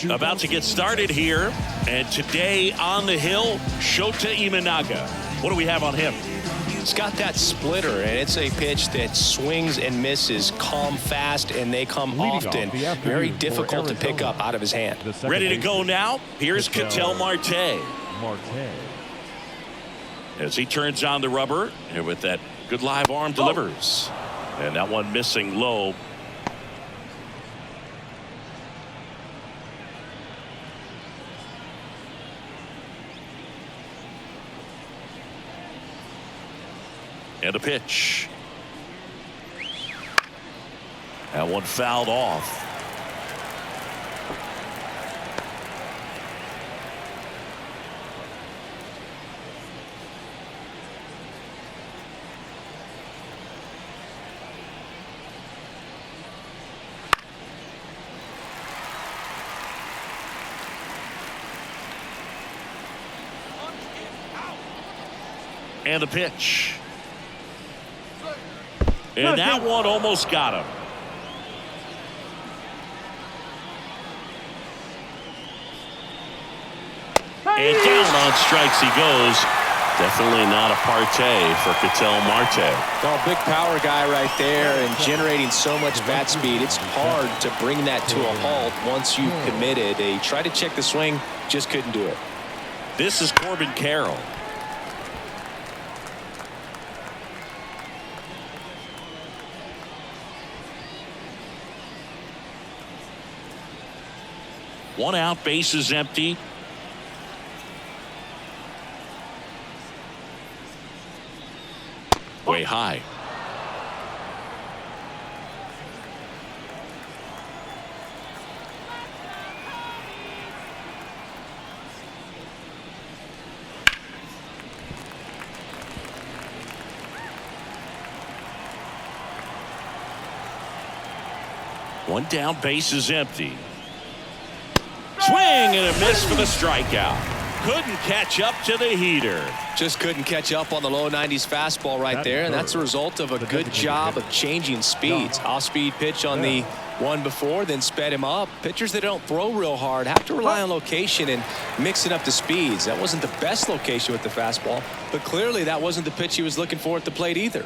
About to get started here. And today on the hill, Shota Imanaga. What do we have on him? He's got that splitter, and it's a pitch that swings and misses, come fast, and they come often. Very difficult to pick up out of his hand. Ready to go now. Here's Ketel Marte. As he turns on the rubber, and with that good live arm delivers. And that one missing low. And a pitch. That one fouled off. And a pitch. And that one almost got him. And down on strikes he goes. Definitely not a partay for Ketel Marte. Well, big power guy right there and generating so much bat speed. It's hard to bring that to a halt once you've committed. They tried to check the swing, just couldn't do it. This is Corbin Carroll. One out, bases empty. Way high. One down, bases empty. Swing and a miss for the strikeout. Couldn't catch up to the heater. Just couldn't catch up on the low 90s fastball right there, and that's a result of a good job of changing speeds. Off-speed pitch on the one before, then sped him up. Pitchers that don't throw real hard have to rely on location and mixing up the speeds. That wasn't the best location with the fastball, but clearly that wasn't the pitch he was looking for at the plate either.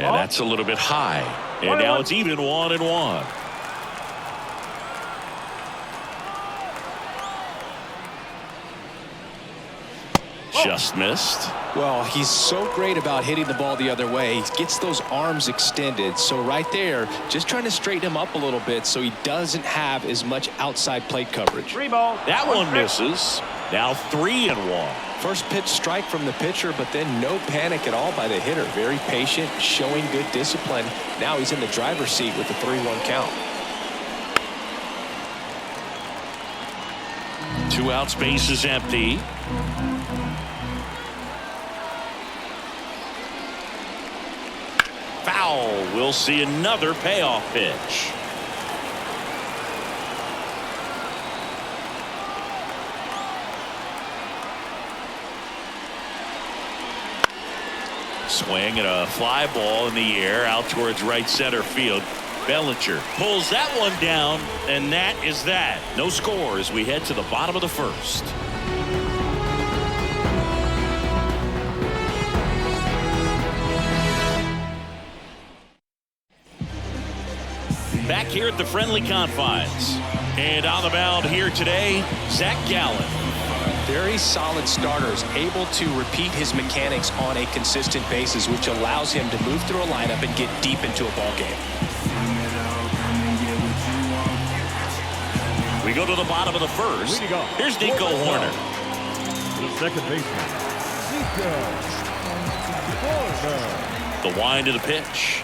And that's a little bit high. And now it's even 1-1. Just missed. Well, he's so great about hitting the ball the other way. He gets those arms extended. So right there, just trying to straighten him up a little bit so he doesn't have as much outside plate coverage. That one misses. Now 3-1. First pitch strike from the pitcher, but then no panic at all by the hitter. Very patient, showing good discipline. Now he's in the driver's seat with the 3-1 count. 2 outs, bases empty. Foul. We'll see another payoff pitch. Swing and a fly ball in the air out towards right center field. Bellinger pulls that one down, and that is that. No score as we head to the bottom of the first. Back here at the friendly confines. And on the mound here today, Zach Gallen. Very solid starters, able to repeat his mechanics on a consistent basis, which allows him to move through a lineup and get deep into a ball game. We go to the bottom of the first. Here's Nico Horner. The second baseman, Nico Horner. The wind of the pitch.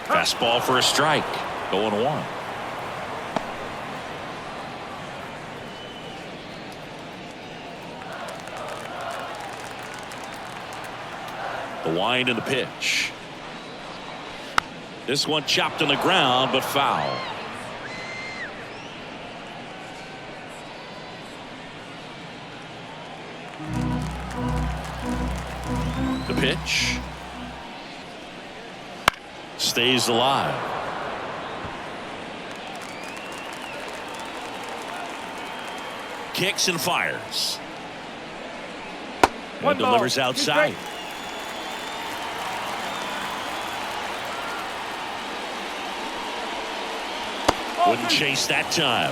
Fastball for a strike. 0-1. The wind and the pitch. This one chopped on the ground, but foul. The pitch. Stays alive. Kicks and fires. And delivers outside. Wouldn't chase that time.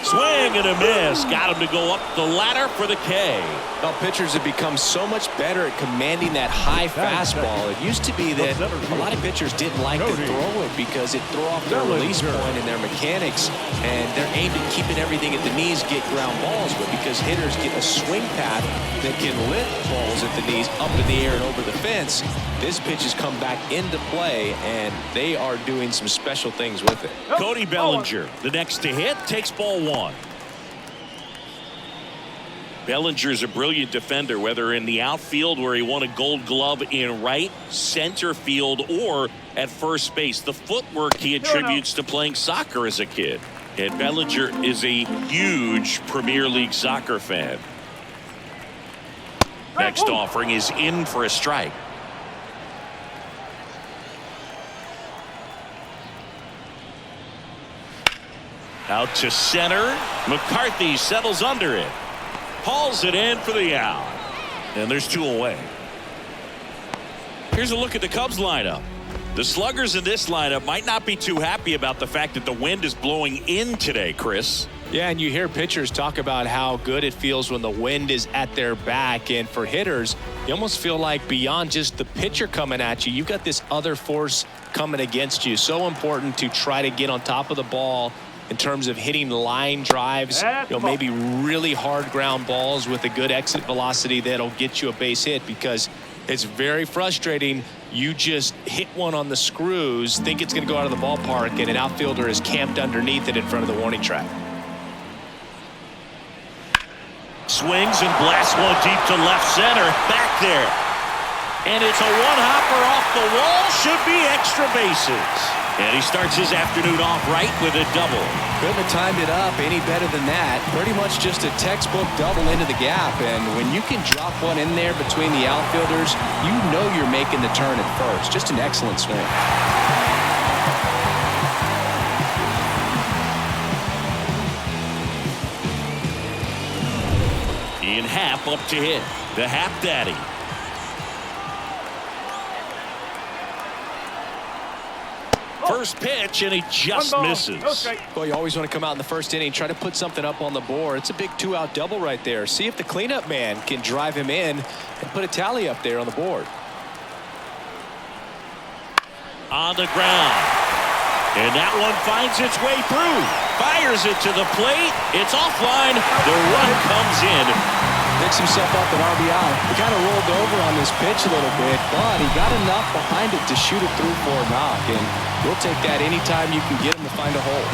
Swing and a miss. Got him to go up the ladder for the K. Well, pitchers have become so much better at commanding that high fastball. It used to be that a lot of pitchers didn't like to throw it because it threw off their release point and their mechanics, and they're aimed at keeping everything at the knees, get ground balls. But because hitters get a swing path that can lift balls at the knees up in the air and over the fence, this pitch has come back into play, and they are doing some special things with it. Cody Bellinger, the next to hit, takes ball one. Bellinger's a brilliant defender, whether in the outfield where he won a Gold Glove in right, center field, or at first base. The footwork he attributes to playing soccer as a kid. And Bellinger is a huge Premier League soccer fan. Next offering is in for a strike. Out to center. McCarthy settles under it. Hauls it in for the out. And there's two away. Here's a look at the Cubs lineup. The sluggers in this lineup might not be too happy about the fact that the wind is blowing in today, Chris. Yeah, and you hear pitchers talk about how good it feels when the wind is at their back. And for hitters, you almost feel like beyond just the pitcher coming at you, you've got this other force coming against you. So important to try to get on top of the ball in terms of hitting line drives, maybe really hard ground balls with a good exit velocity that'll get you a base hit, because it's very frustrating. You just hit one on the screws, think it's going to go out of the ballpark, and an outfielder is camped underneath it in front of the warning track. Swings and blasts one deep to left center. Back there. And it's a one-hopper off the wall. Should be extra bases. And he starts his afternoon off right with a double. Couldn't have timed it up any better than that. Pretty much just a textbook double into the gap. And when you can drop one in there between the outfielders, you know you're making the turn at first. Just an excellent swing. Ian Happ up to hit. The Happ Daddy. First pitch, and he just misses. Well, you always want to come out in the first inning, try to put something up on the board. It's a big two-out double right there. See if the cleanup man can drive him in and put a tally up there on the board. On the ground. And that one finds its way through. Fires it to the plate. It's offline. The run comes in. Picks himself up an RBI. He kind of rolled over on this pitch a little bit, but he got enough behind it to shoot it through for a knock. And we'll take that anytime you can get him to find a hole.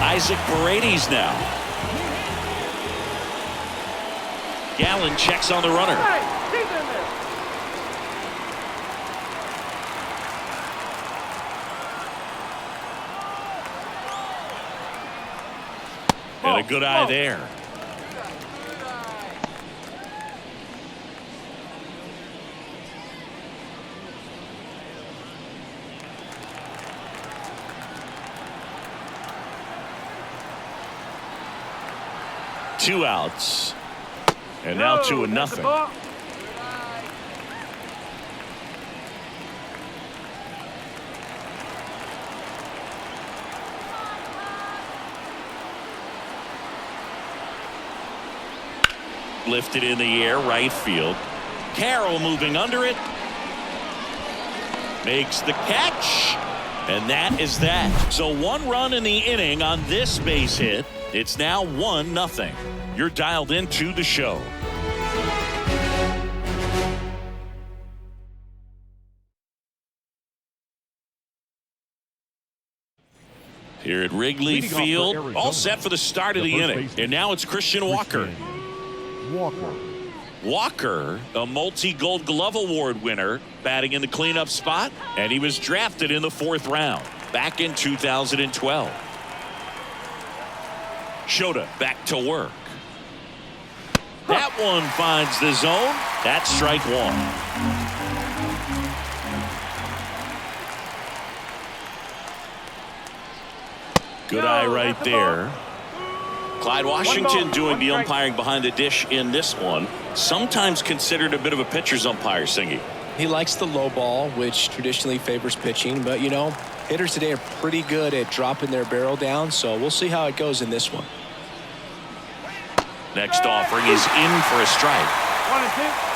Isaac Paredes now. Gallen checks on the runner. And a good eye there. Two outs. And now 2-0. Lifted in the air, right field. Carroll moving under it. Makes the catch. And that is that. So one run in the inning on this base hit. It's now 1-0. You're dialed into the show. Here at Wrigley Field, all set for the start of the inning. And now it's Christian Walker. Walker, a multi-Gold Glove Award winner, batting in the cleanup spot, and he was drafted in the 4th round. back in 2012. Shota back to work. That one finds the zone. That's strike one. Good eye right there. Clyde Washington doing the umpiring behind the dish in this one. Sometimes considered a bit of a pitcher's umpire, Singy. He likes the low ball, which traditionally favors pitching. But, you know, hitters today are pretty good at dropping their barrel down. So we'll see how it goes in this one. Next offering is in for a strike. 1-2.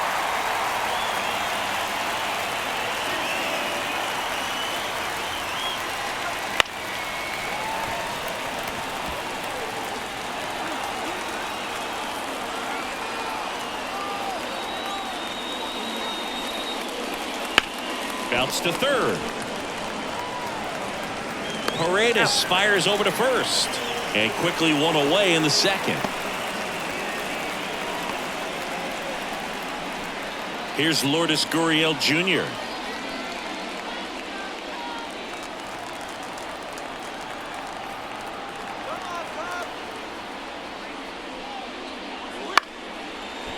Bounce to third. Paredes fires over to first. And quickly one away in the second. Here's Lourdes Gurriel Jr.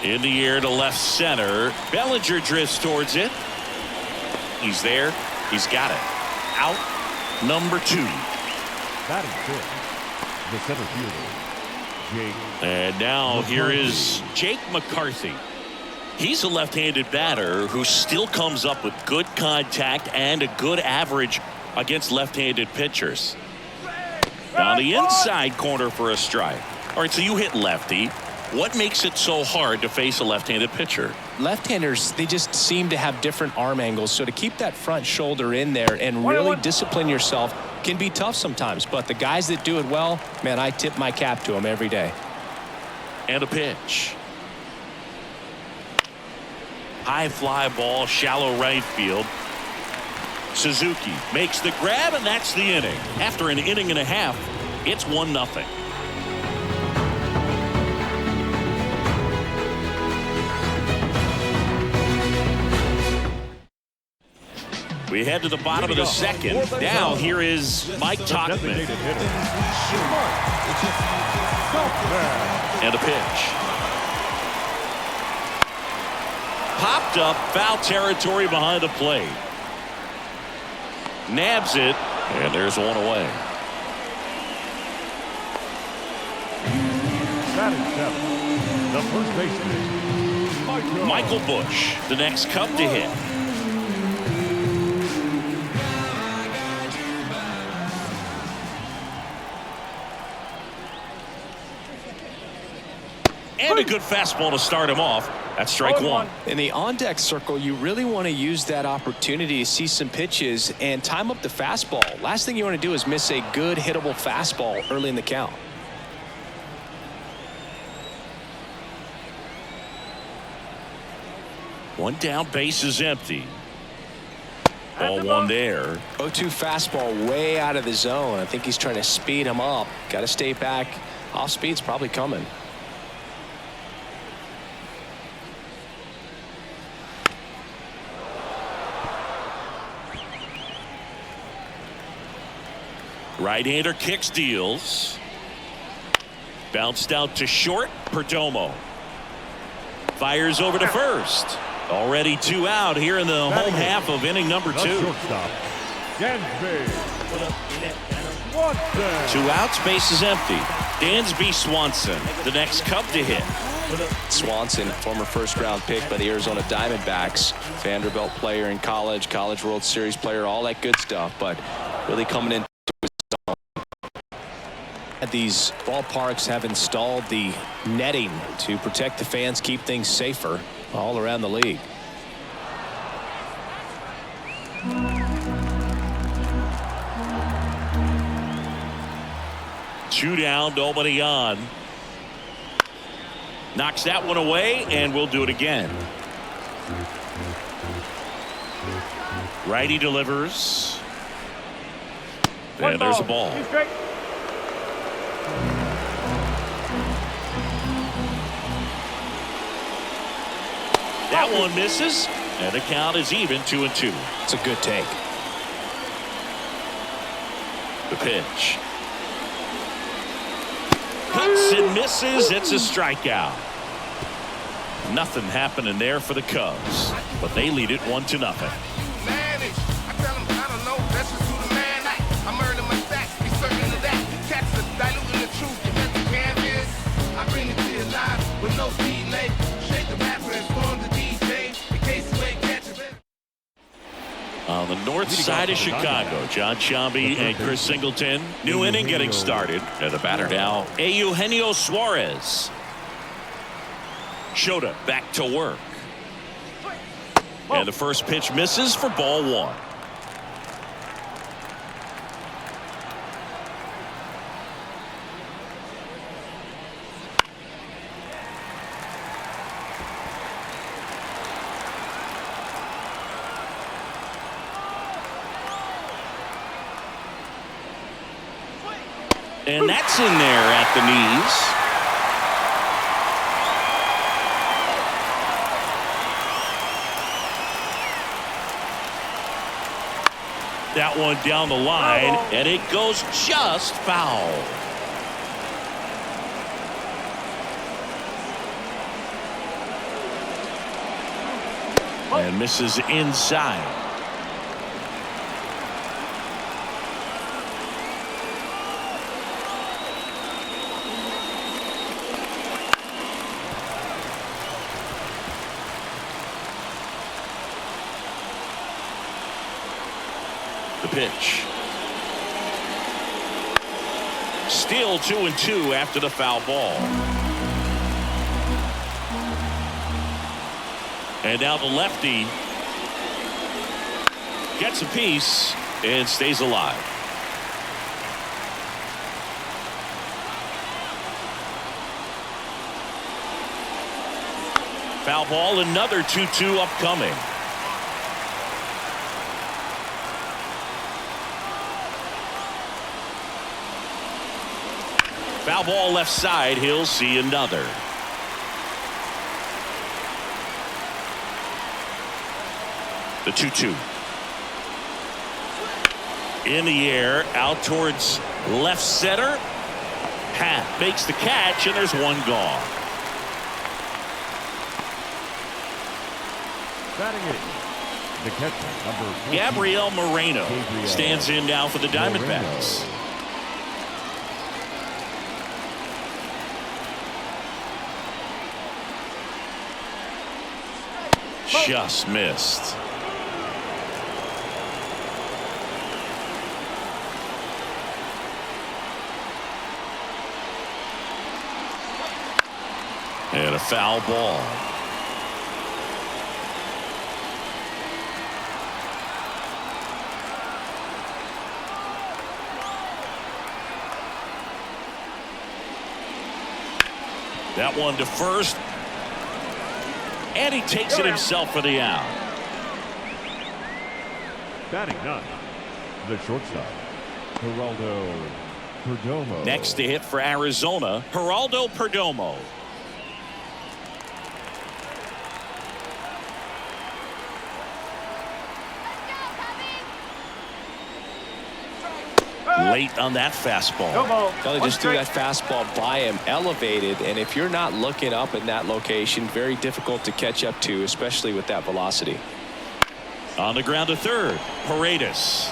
In the air to left center. Bellinger drifts towards it. He's there. He's got it. Out number 2. Batting fifth, the center fielder, Jake. And now here is Jake McCarthy. He's a left-handed batter who still comes up with good contact and a good average against left-handed pitchers. Down the inside corner for a strike. All right, so you hit lefty. What makes it so hard to face a left-handed pitcher? Left-handers, they just seem to have different arm angles. So to keep that front shoulder in there and really discipline yourself can be tough sometimes. But the guys that do it well, man, I tip my cap to them every day. And a pitch. High fly ball, shallow right field. Suzuki makes the grab, and that's the inning. After an inning and a half, it's 1-0. We head to the bottom of the second. Now here is Mike Tauchman. And a pitch. Popped up, foul territory behind the plate. Nabs it, and there's one away. Batting seventh, the first baseman, Michael Busch, the next Cub to hit. And a good fastball to start him off. That's strike one. In the on-deck circle, you really want to use that opportunity to see some pitches and time up the fastball. Last thing you want to do is miss a good hittable fastball early in the count. One down, base is empty. Ball one there. 0-2 fastball way out of the zone. I think he's trying to speed him up. Got to stay back. Off speed's probably coming. Right-hander kicks, deals. Bounced out to short. Perdomo fires over to first. Already 2 out here in the home half of inning number 2. Shortstop, Dansby. 2 outs, base is empty. Dansby Swanson, the next Cub to hit. Swanson, former first-round pick by the Arizona Diamondbacks, Vanderbilt player in college, College World Series player, all that good stuff, but really coming in. These ballparks have installed the netting to protect the fans, keep things safer all around the league. Two down, nobody on. Knocks that one away, and we'll do it again. Righty delivers. And there's a ball. That one misses, and the count is even 2-2. It's a good take. The pitch. Cuts and misses. It's a strikeout. Nothing happening there for the Cubs, but they lead it 1-0. On the north side of Chicago, John Sciambi and Chris Singleton. New inning getting started. And the batter now, Eugenio Suarez. Shota back to work. And the first pitch misses for ball one. And that's in there at the knees. That one down the line, and it goes just foul. And misses inside. The pitch. Still 2-2 after the foul ball. And now the lefty gets a piece and stays alive. Foul ball, another 2-2 upcoming. Foul ball left side. He'll see another. The 2-2. In the air, out towards left center. Happ makes the catch, and there's one gone. Batting eighth, the catcher, number 14, Gabriel Moreno stands in now for the Diamondbacks. Just missed. And a foul ball. That one to first. And he takes it himself for the out. batting ninth, the shortstop, Geraldo Perdomo. Next to hit for Arizona, Geraldo Perdomo. Late on that fastball. Kelly just threw that fastball by him, elevated, and if you're not looking up in that location, very difficult to catch up to, especially with that velocity. On the ground to third, Paredes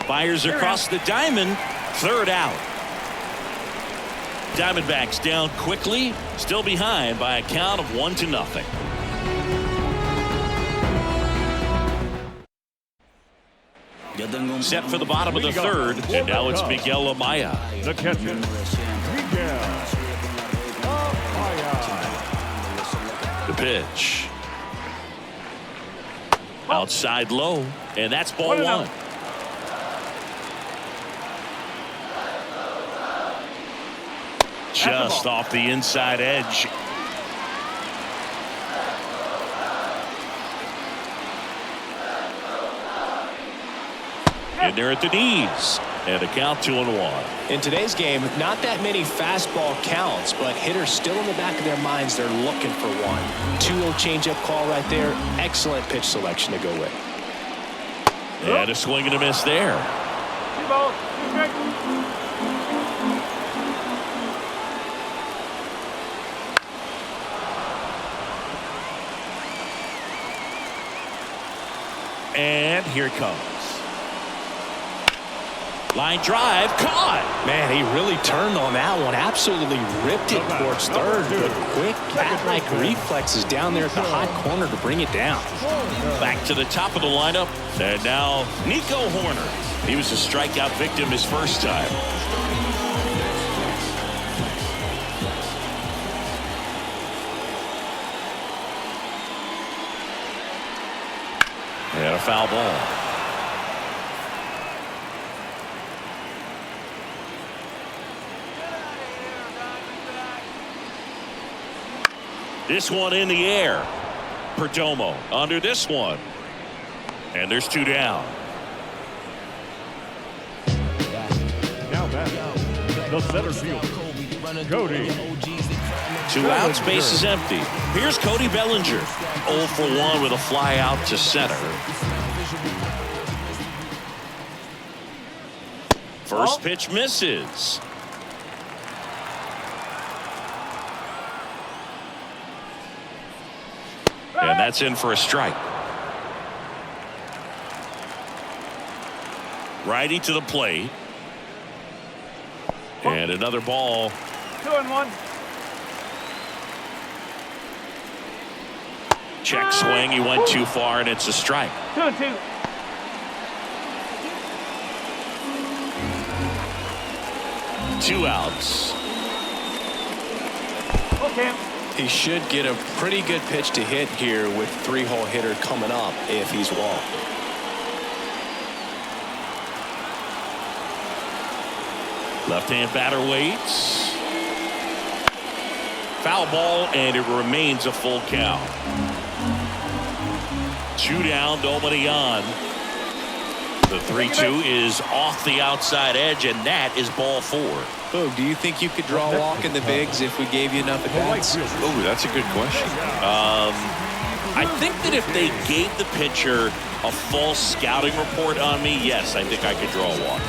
fires across the diamond, third out. Diamondbacks down quickly, still behind by a count of 1-0. Set for the bottom of the third, and now it's Miguel Amaya. The catcher, Miguel Amaya. The pitch. Outside low, and that's ball one. Just off the inside edge. In there at the knees, and a count 2-1. In today's game, not that many fastball counts, but hitters still in the back of their minds, they're looking for one. 2-0 changeup call right there. Excellent pitch selection to go with. And a swing and a miss there. And here it comes. Line drive, caught. Man, he really turned on that one. Absolutely ripped it towards third, but quick cat-like reflexes down there at the hot corner to bring it down. Back to the top of the lineup, and now Nico Horner. He was a strikeout victim his first time. And a foul ball. This one in the air. Perdomo under this one. And there's 2 down. Now back, the center fielder, Cody. 2 outs, base is empty. Here's Cody Bellinger. 0 for 1 with a fly out to center. First pitch misses. And that's in for a strike. Righty to the plate. And another ball. 2-1. Check swing. He went too far, and it's a strike. 2-2. Two outs. Okay. He should get a pretty good pitch to hit here with 3-hole hitter coming up if he's walked. Left-hand batter waits. Foul ball, and it remains a full count. 2 down, nobody on. The 3-2 is off the outside edge, and that is ball 4. Boog, do you think you could draw a walk in the bigs if we gave you enough at bats? Oh, that's a good question. I think that if they gave the pitcher a false scouting report on me, yes, I think I could draw a walk.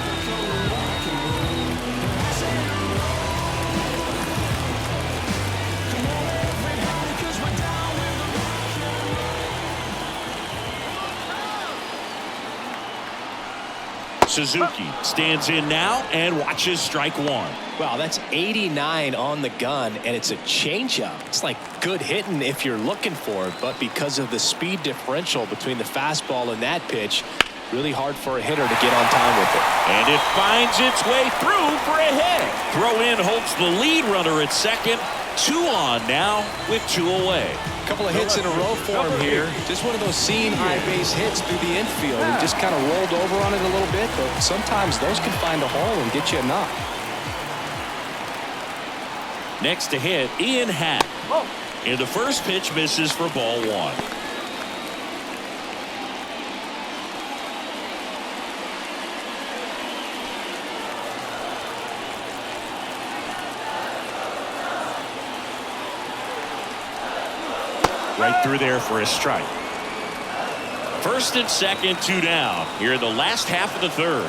Suzuki stands in now and watches strike 1. Wow, that's 89 on the gun, and it's a changeup. It's like good hitting if you're looking for it, but because of the speed differential between the fastball and that pitch, really hard for a hitter to get on time with it. And it finds its way through for a hit. Throw in hopes the lead runner at second. 2 on now with 2 away. A couple of hits in a row for him here. Just one of those seam high base hits through the infield. He just kind of rolled over on it a little bit, but sometimes those can find a hole and get you a knock. Next to hit, Ian Happ. And the first pitch misses for ball 1. Right through there for a strike. First and second, 2 down. Here in the last half of the third.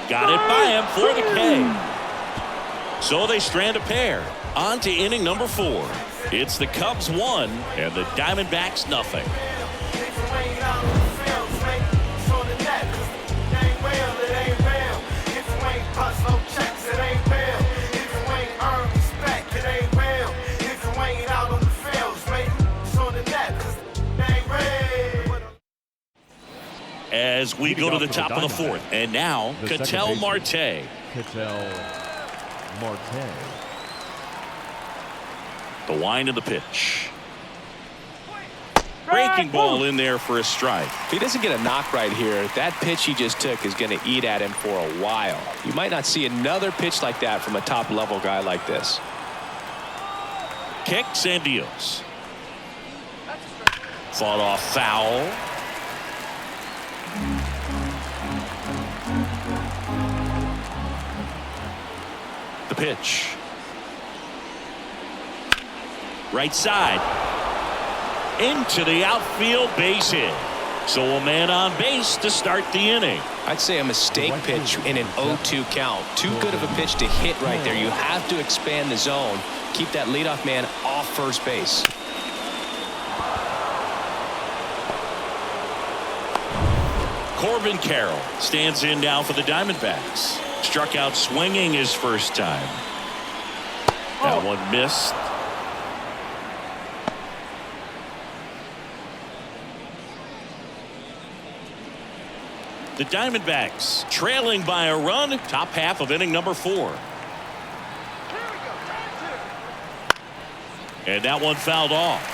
Got it by him for the K. So they strand a pair. On to inning number 4. It's the Cubs 1 and the Diamondbacks nothing. As we go to the top of the 4th, and now Ketel Marte. Ketel Marte. The wind of the pitch. Breaking ball in there for a strike. If he doesn't get a knock right here, that pitch he just took is going to eat at him for a while. You might not see another pitch like that from a top level guy like this. Kicks and deals. Fought off foul. The pitch. Right side. Into the outfield, base hit. So a man on base to start the inning. I'd say a mistake pitch in an 0-2 count. Too good of a pitch to hit right there. You have to expand the zone. Keep that leadoff man off first base. Corbin Carroll stands in now for the Diamondbacks. Struck out swinging his first time. That one missed. The Diamondbacks trailing by a run, top half of inning number 4. And that one fouled off.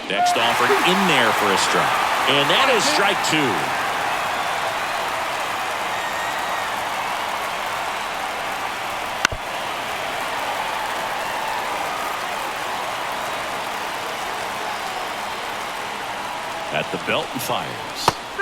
Next offered in there for a strike. And that is strike 2. At the belt and fires.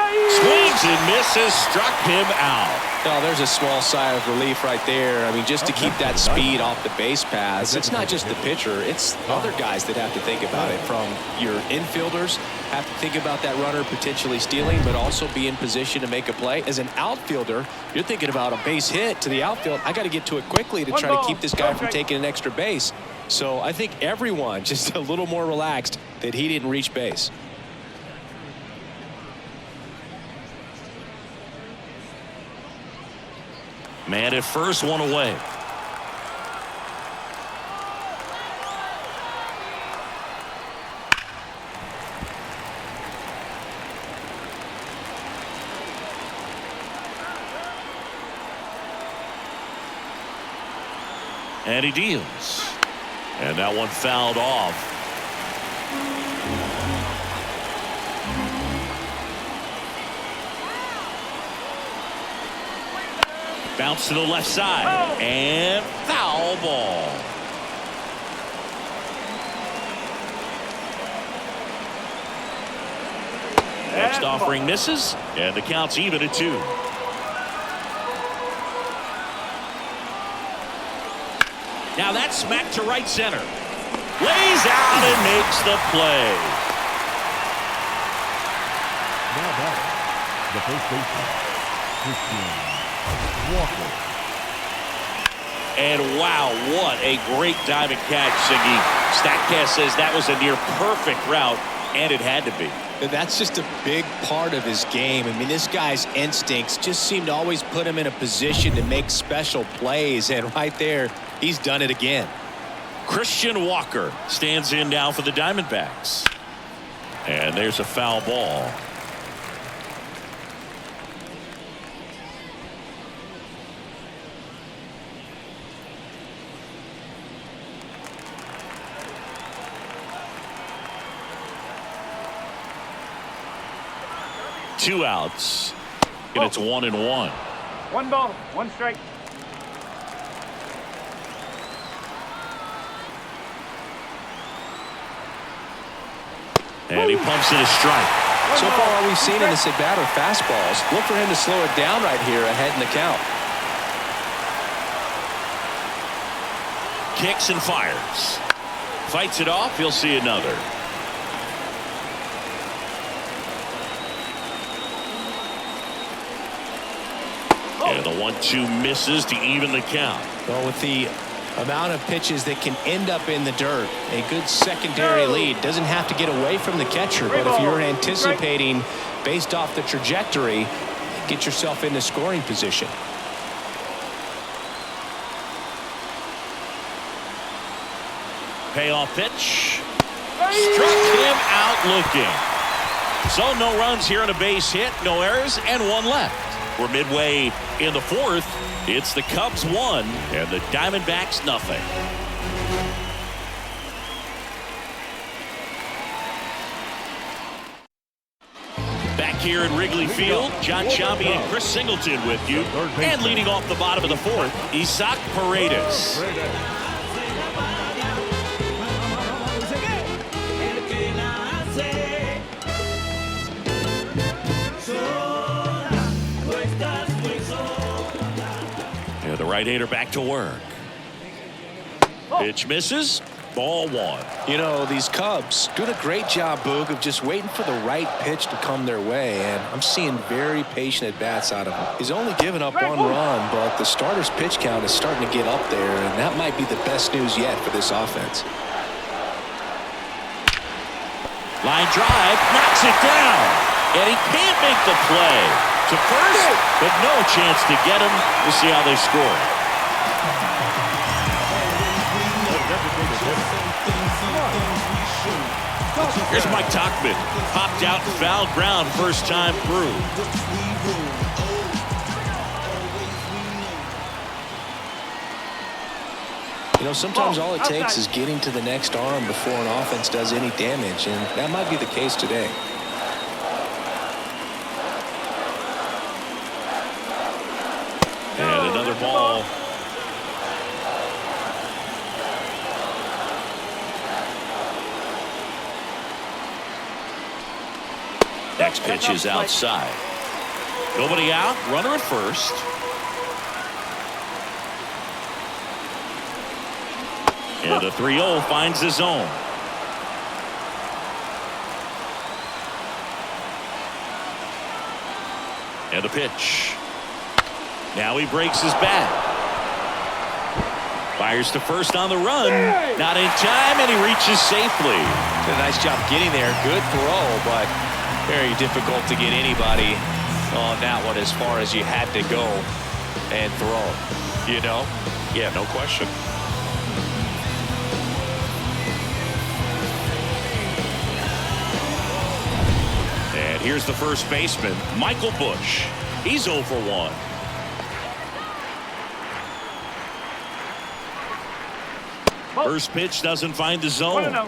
Swings and misses, struck him out. Oh, there's a small sigh of relief right there. I mean, just to keep that speed off the base paths. It's not just the pitcher, it's other guys that have to think about it. From your infielders have to think about that runner potentially stealing, but also be in position to make a play. As an outfielder, you're thinking about a base hit to the outfield. I got to get to it quickly to try to keep this guy from taking an extra base. So I think everyone just a little more relaxed that he didn't reach base. Man at first, one away. And he deals. And that one fouled off. Bounce to the left side. And foul ball. Next offering misses. And the count's even at 2. Now that's smacked to right center. Lays out and makes the play. Now batting, the first baseman, Christian Walker. And wow, what a great diving catch, Siggy. StatCast says that was a near perfect route, and it had to be. That's just a big part of his game. I mean, this guy's instincts just seem to always put him in a position to make special plays, and right there, he's done it again. Christian Walker stands in now for the Diamondbacks. And there's a foul ball. Two outs. And it's 1-1. 1 ball, 1 strike. And he pumps in a strike. So far, all we've seen in this at-bat are fastballs. Look for him to slow it down right here ahead in the count. Kicks and fires. Fights it off. He'll see another. And the 1-2 misses to even the count. Well, with the amount of pitches that can end up in the dirt, a good secondary lead. Doesn't have to get away from the catcher, but if you're anticipating based off the trajectory, get yourself into scoring position. Payoff pitch. Struck him out looking. So no runs here on a base hit, no errors, and 1 left. We're midway in the 4th. It's the Cubs 1 and the Diamondbacks nothing. Back here at Wrigley Field, John Sciambi and Chris Singleton with you. And leading off the bottom of the 4th, Isaac Paredes. Sola, no estás right-hander back to work. Pitch misses. Ball 1. You know, these Cubs doing a great job, Boog, of just waiting for the right pitch to come their way, and I'm seeing very patient at-bats out of him. He's only given up 1 run, but the starter's pitch count is starting to get up there, and that might be the best news yet for this offense. Line drive, knocks it down, and he can't make the play. To first, but no chance to get him. We'll see how they score. Here's Mike Tauchman. Popped out and fouled ground first time through. You know, sometimes all it takes is getting to the next arm before an offense does any damage, and that might be the case today. And another ball. Next pitch is outside. Nobody out. Runner at first. And a 3-0 finds the zone. And a pitch. Now he breaks his bat. Fires to first on the run. Not in time, and he reaches safely. Did a nice job getting there. Good throw, but very difficult to get anybody on that one as far as you had to go and throw. You know? Yeah, no question. And here's the first baseman, Michael Busch. He's 0 for 1. First pitch doesn't find the zone.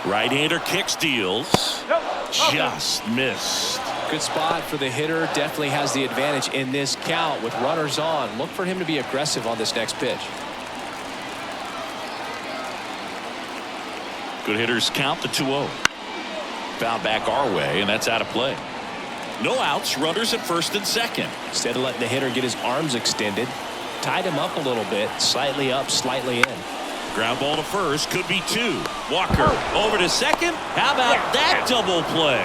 Right-hander kicks, deals. Just missed. Good spot for the hitter. Definitely has the advantage in this count with runners on. Look for him to be aggressive on this next pitch. Good hitters count the 2-0. Foul back our way, and that's out of play. No outs, runners at first and second. Instead of letting the hitter get his arms extended, tied him up a little bit, slightly up, slightly in. Ground ball to first, could be 2. Walker over to second. How about that double play?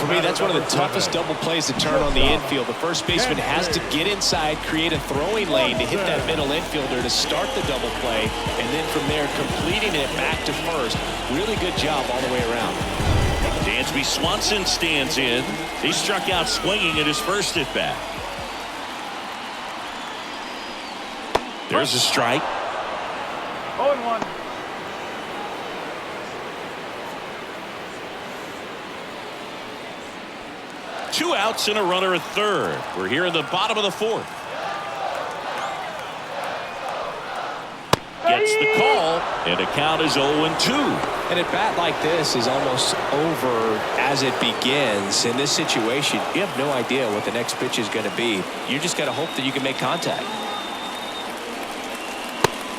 For me, that's one of the toughest double plays to turn on the infield. The first baseman has to get inside, create a throwing lane to hit that middle infielder to start the double play, and then from there completing it back to first. Really good job all the way around. Dansby Swanson stands in. He struck out swinging at his first at bat. There's a strike. 0-1. Two outs and a runner at third. We're here in the bottom of the 4th. Gets the call, and the count is 0-2. And a bat like this is almost over as it begins. In this situation, you have no idea what the next pitch is going to be. You just got to hope that you can make contact.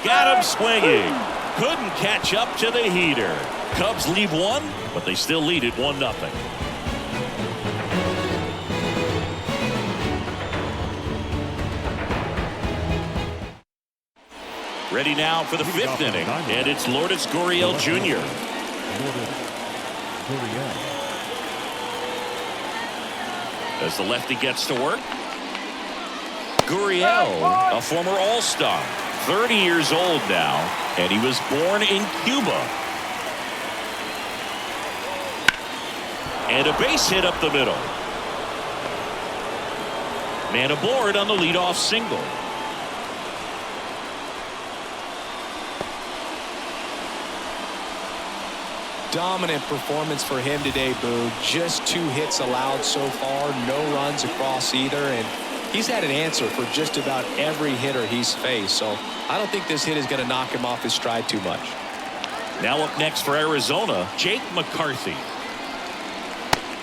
Got him swinging. Couldn't catch up to the heater. Cubs leave 1, but they still lead it 1-0. Ready now for the 5th inning, and it's Lourdes Gurriel Jr. As the lefty gets to work. Gurriel, a former All-Star, 30 years old now, and he was born in Cuba. And a base hit up the middle. Man aboard on the leadoff single. Dominant performance for him today, Boo. Just 2 hits allowed so far, no runs across either, and he's had an answer for just about every hitter he's faced, so I don't think this hit is going to knock him off his stride too much. Now up next for Arizona, Jake McCarthy.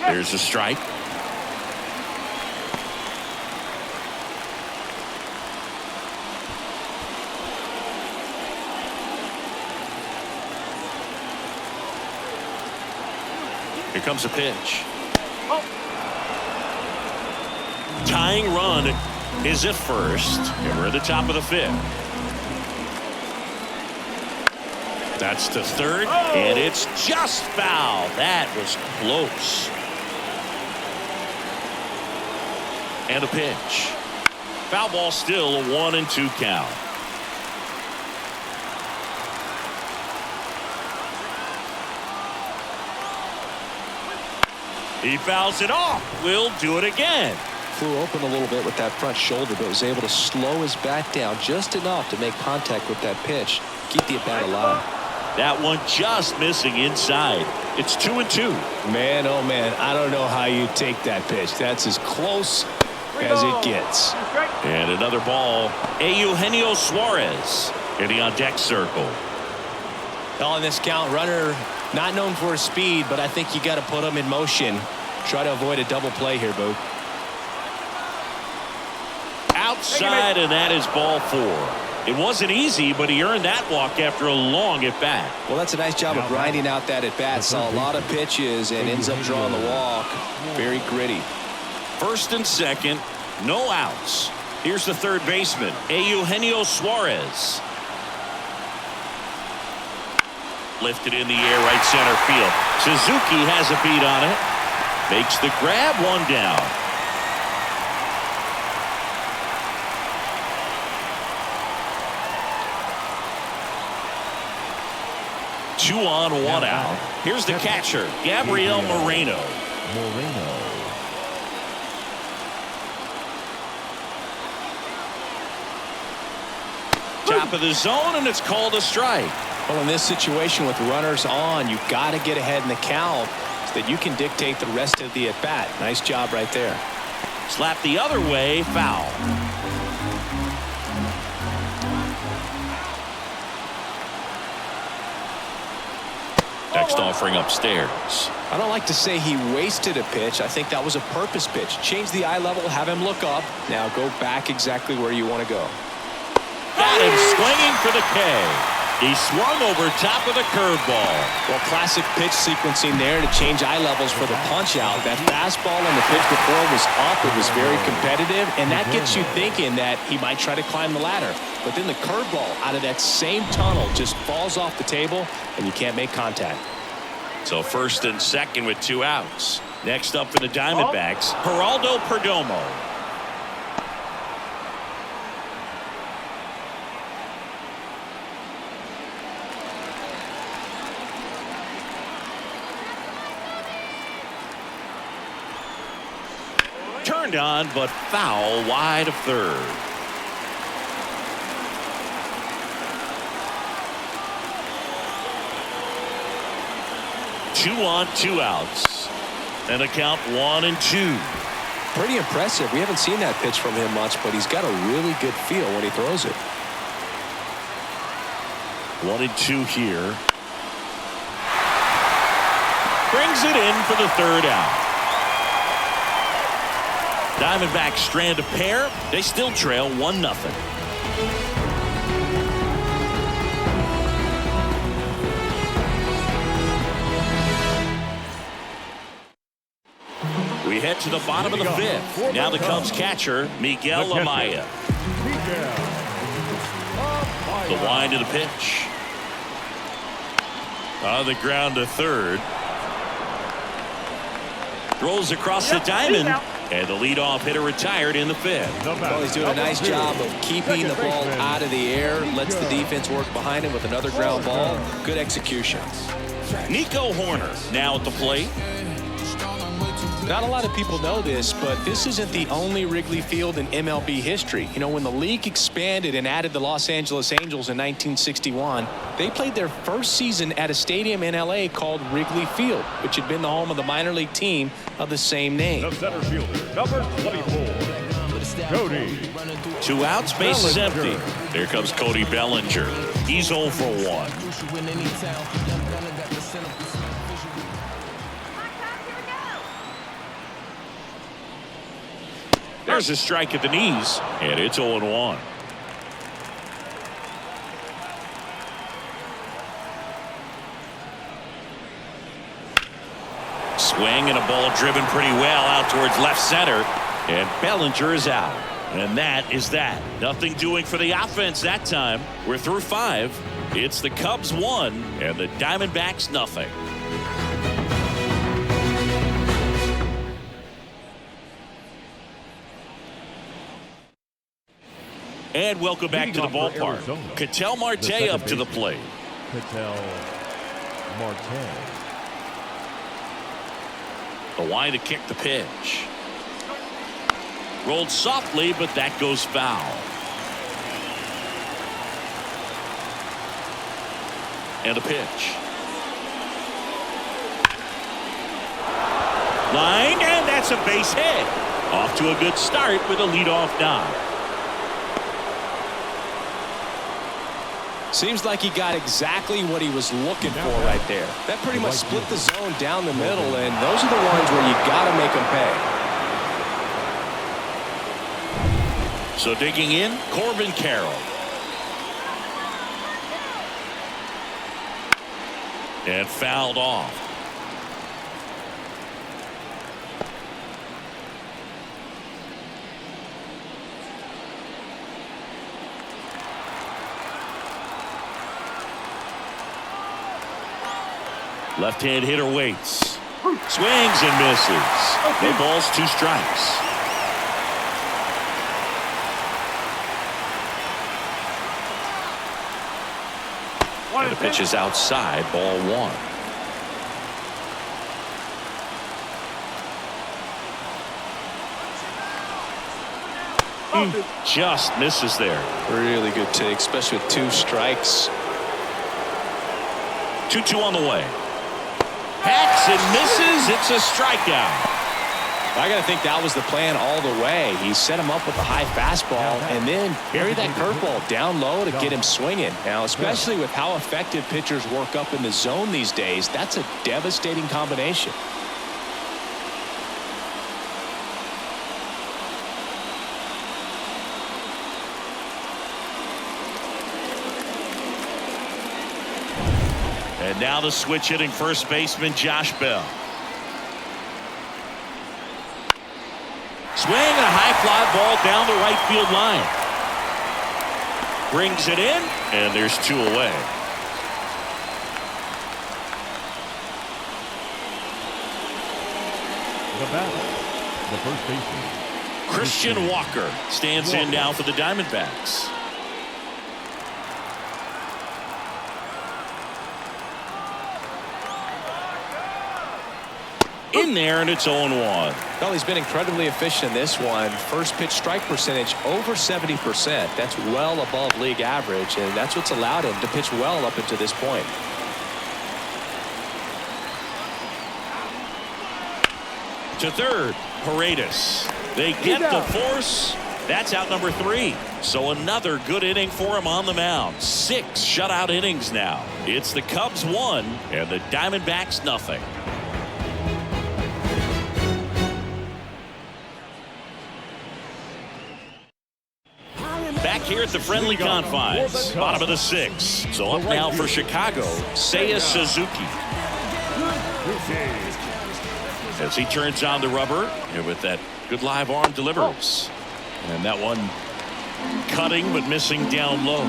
There's a strike. Here comes a pitch. Tying run is at first, and we're at the top of the 5th. That's to third, and it's just foul. That was close. And a pitch. Foul ball, still a 1-2 count. He fouls it off. We'll do it again. Flew open a little bit with that front shoulder, but was able to slow his bat down just enough to make contact with that pitch. Keep the at-bat alive. That one just missing inside. It's 2-2. Man, oh man, I don't know how you take that pitch. That's as close as it gets. And another ball. Eugenio Suarez hitting on deck circle. On this count, runner not known for his speed, but I think you got to put him in motion. Try to avoid a double play here, Boog. Outside, and that is ball 4. It wasn't easy, but he earned that walk after a long at bat. Well, that's a nice job of grinding out that at bat. Saw a lot of pitches and ends up drawing the walk. Very gritty. First and second, no outs. Here's the third baseman, Eugenio Suarez. Lifted in the air, right center field. Suzuki has a beat on it. Makes the grab, 1 down. Two on, 1 out. Here's the catcher, Gabriel Moreno. Top of the zone, and it's called a strike. Well, in this situation with runners on, you've got to get ahead in the count so that you can dictate the rest of the at-bat. Nice job right there. Slap the other way, foul. Next offering upstairs. I don't like to say he wasted a pitch. I think that was a purpose pitch. Change the eye level, have him look up. Now go back exactly where you want to go. Got him swinging for the K. He swung over top of the curveball. Well, classic pitch sequencing there to change eye levels for the punch out. That fastball on the pitch before was up. It was very competitive, and that gets you thinking that he might try to climb the ladder. But then the curveball out of that same tunnel just falls off the table, and you can't make contact. So first and second with 2 outs. Next up for the Diamondbacks, Geraldo Perdomo. Turned on, but foul wide of third. Two on, 2 outs. And a count 1-2. Pretty impressive. We haven't seen that pitch from him much, but he's got a really good feel when he throws it. 1-2 here. Brings it in for the 3rd out. Diamondbacks strand a pair. They still trail 1-0. We head to the bottom of the 5th. Now the Cubs catcher, Miguel Amaya. The wind of the pitch. On the ground to third. Rolls across the diamond. And the leadoff hitter retired in the 5th. Well, he's doing a nice job of keeping the ball out of the air. Lets the defense work behind him with another ground ball. Good execution. Nico Horner now at the plate. Not a lot of people know this, but this isn't the only Wrigley Field in MLB history. You know, when the league expanded and added the Los Angeles Angels in 1961, they played their first season at a stadium in LA called Wrigley Field, which had been the home of the minor league team of the same name. The center fielder, number 24, Cody. 2 outs, base is empty. Here comes Cody Bellinger. He's 0 for 1. There's a strike at the knees, and it's 0-1. Swing and a ball driven pretty well out towards left center. And Bellinger is out. And that is that. Nothing doing for the offense that time. We're through 5. It's the Cubs 1 and the Diamondbacks nothing. And welcome back to the ballpark. Ketel Marte up to the plate. Ketel Marte. The line to kick the pitch. Rolled softly, but that goes foul. And a pitch. Line, and that's a base hit. Off to a good start with a leadoff knock. Seems like he got exactly what he was looking for right there. That pretty much split the zone down the middle, and those are the ones where you got to make them pay. So digging in, Corbin Carroll. And fouled off. Left-hand hitter waits. Swings and misses. No balls, 2 strikes. And the pitch is outside, ball 1. Just misses there. Really good take, especially with 2 strikes. 2-2 on the way. Hacks and misses. It's a strikeout. I got to think that was the plan all the way. He set him up with a high fastball and then buried that curveball down low to get him swinging. Now, especially with how effective pitchers work up in the zone these days, that's a devastating combination. And now the switch hitting first baseman Josh Bell. Swing and a high fly ball down the right field line. Brings it in, and there's 2 away. The batter, the first baseman, Christian Walker stands in now for the Diamondbacks. In there, and it's 0-1. Well, he's been incredibly efficient in this one. First pitch strike percentage over 70%. That's well above league average, and that's what's allowed him to pitch well up until this point. To third, Paredes. They get the force. That's out number 3. So another good inning for him on the mound. 6 shutout innings now. It's the Cubs 1 and the Diamondbacks nothing. Back here at the friendly confines, bottom of the 6th. So up now for Chicago, Seiya Suzuki. As he turns on the rubber, and with that good live arm delivers. And that one cutting but missing down low.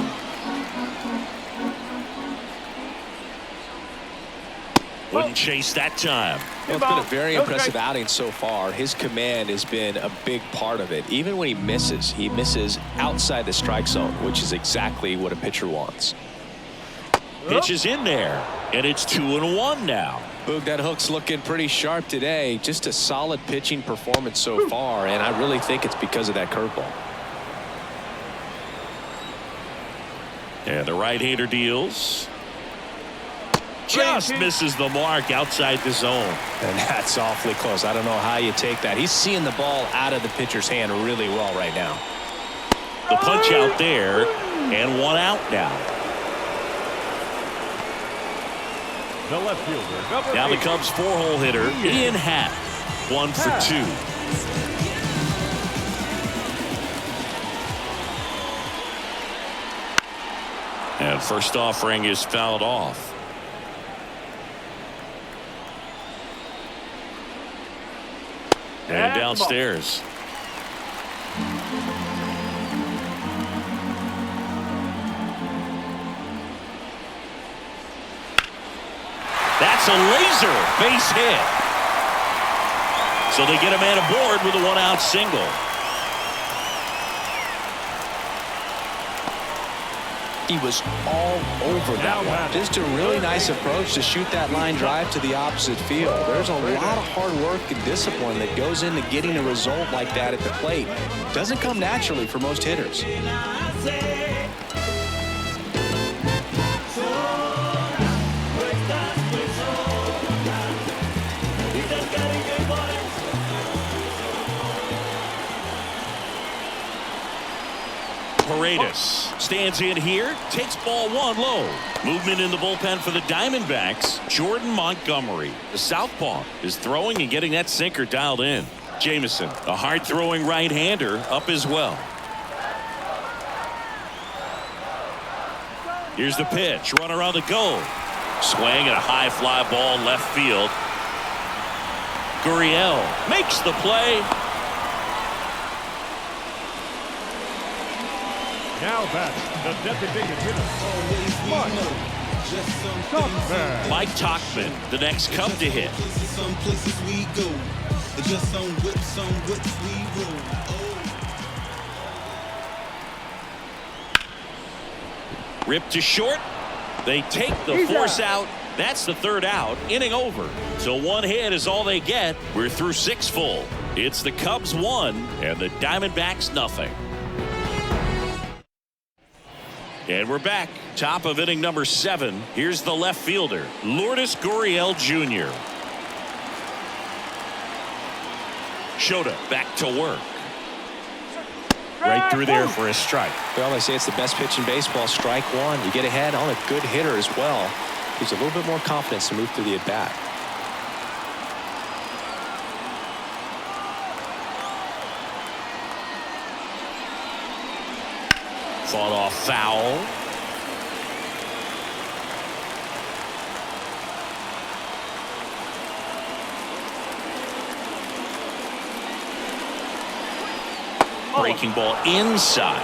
Wouldn't chase that time. Well, it's been a very impressive outing so far. His command has been a big part of it. Even when he misses outside the strike zone, which is exactly what a pitcher wants. Pitch is in there, and it's 2-1 now. Boog, that hook's looking pretty sharp today. Just a solid pitching performance so far, and I really think it's because of that curveball. And the right-hander deals. Just misses the mark outside the zone. And that's awfully close. I don't know how you take that. He's seeing the ball out of the pitcher's hand really well right now. The punch out there, and 1 out now. the left fielder. Now the Cubs 4-hole hitter, Ian Happ. 1 for 2. And first offering is fouled off. And downstairs. That's a laser base hit. So they get a man aboard with a one-out single. He was all over that one. Just a really nice approach to shoot that line drive to the opposite field. There's a lot of hard work and discipline that goes into getting a result like that at the plate. Doesn't come naturally for most hitters. Paredes stands in here, takes ball one low. Movement in the bullpen for the Diamondbacks. Jordan Montgomery, the southpaw, is throwing and getting that sinker dialed in. Jamison, a hard-throwing right-hander, up as well. Here's the pitch. Runner on the go. Swing and a high fly ball left field. Gurriel makes the play. Now back, the designated hitter, Mike Tauchman, the next Cub to hit. Some places we go, just some whips we roll. Ripped to short. They take the force out. That's the third out. Inning over. So one hit is all they get. We're through 6 full. It's the Cubs 1 and the Diamondbacks nothing. And we're back. Top of inning number 7. Here's the left fielder, Lourdes Gurriel Jr. Shota back to work. Right through there for a strike. Well, they say it's the best pitch in baseball. Strike one. You get ahead on a good hitter as well. Gives a little bit more confidence to move through the at-bat. Fought off foul. Breaking ball inside.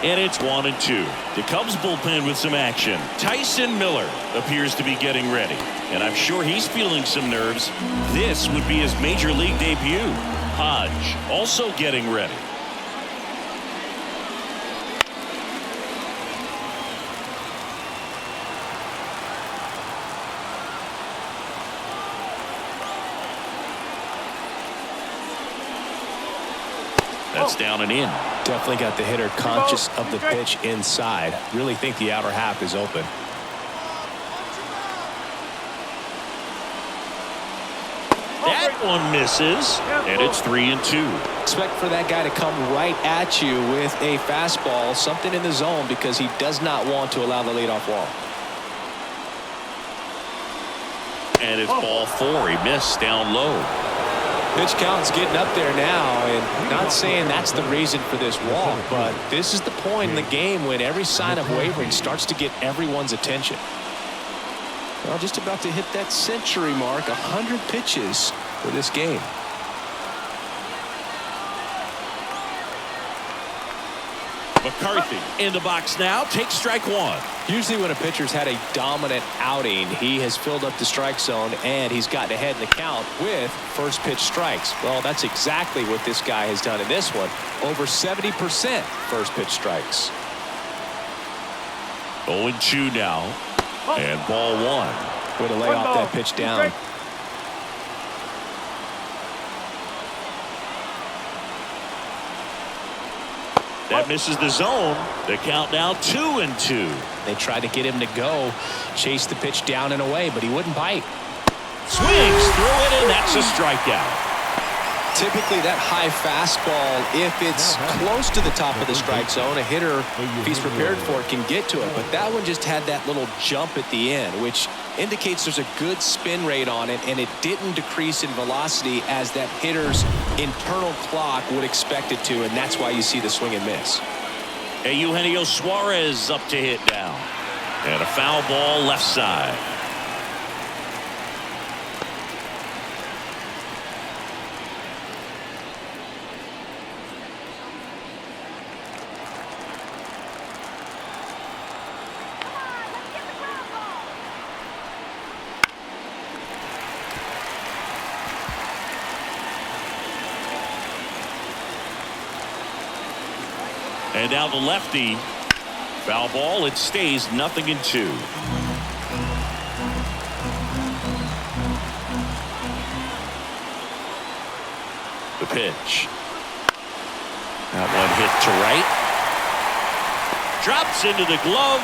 And it's 1-2. The Cubs bullpen with some action. Tyson Miller appears to be getting ready. And I'm sure he's feeling some nerves. This would be his major league debut. Hodge also getting ready. That's down and in. Definitely got the hitter conscious of the pitch inside. Really think the outer half is open. That one misses, and it's 3-2. Expect for that guy to come right at you with a fastball, something in the zone, because he does not want to allow the leadoff walk. And it's ball 4. He missed down low. Pitch count's getting up there now, and not saying that's the reason for this walk, but this is the point in the game when every sign of wavering starts to get everyone's attention. Well, just about to hit that century mark, 100 pitches for this game. McCarthy in the box now, takes strike one. Usually when a pitcher's had a dominant outing, he has filled up the strike zone and he's gotten ahead in the count with first pitch strikes. Well, that's exactly what this guy has done in this one. Over 70% first pitch strikes. 0-2 now, and ball 1. Way to lay off that pitch down. That misses the zone. The count now 2-2. They tried to get him to go, chase the pitch down and away, but he wouldn't bite. Swings through it, and that's a strikeout. Typically that high fastball, if it's close to the top of the strike zone, a hitter, if he's prepared for it, can get to it. But that one just had that little jump at the end, which indicates there's a good spin rate on it, and it didn't decrease in velocity as that hitter's internal clock would expect it to, and that's why you see the swing and miss. And Eugenio Suarez up to hit now. And a foul ball left side. And now the lefty. Foul ball. It stays 0-2. The pitch. That one hit to right. Drops into the glove.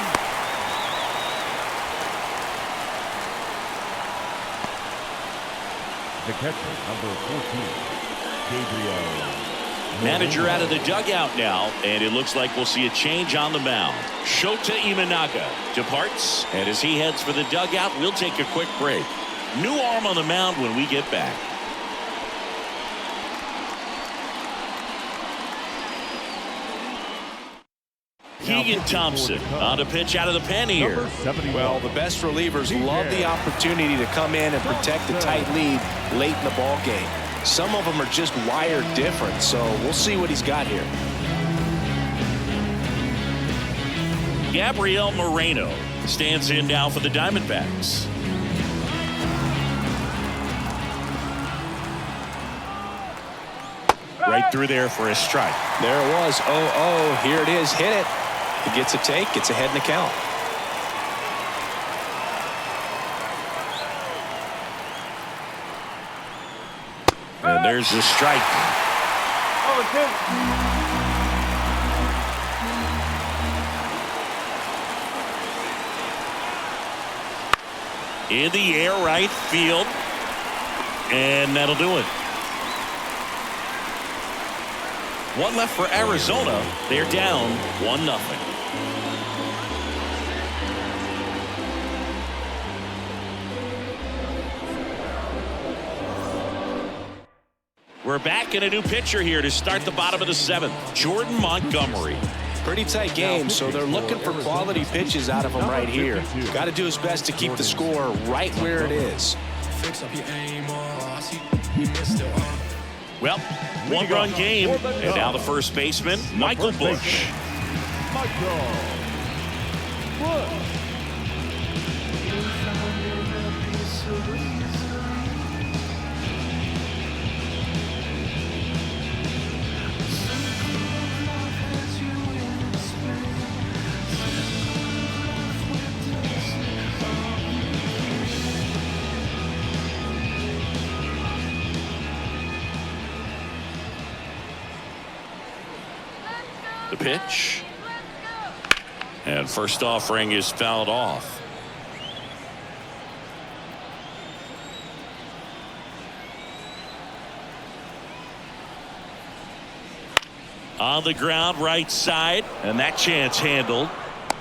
The catcher, number 14, Gabriel. Manager out of the dugout now, and it looks like we'll see a change on the mound. Shota Imanaga departs, and as he heads for the dugout, we'll take a quick break. New arm on the mound when we get back. Keegan Thompson on a pitch out of the pen here. Well, the best relievers love the opportunity to come in and protect the tight lead late in the ball game. Some of them are just wired different, so we'll see what he's got here. Gabriel Moreno stands in now for the Diamondbacks. Right through there for a strike. There it was. 0-0. Here it is. Hit it. He gets a take. Gets ahead in the count. And there's the strike. Oh, it's hit. In the air, right field. And that'll do it. One left for Arizona. They're down 1-0. We're back in a new pitcher here to start the bottom of the 7th. Jordan Montgomery. Pretty tight game, so they're looking for quality pitches out of him right here. Got to do his best to keep the score right where it is. Well, one-run game, and now the first baseman, Michael Busch. The pitch. And first offering is fouled off. On the ground, right side, and that chance handled.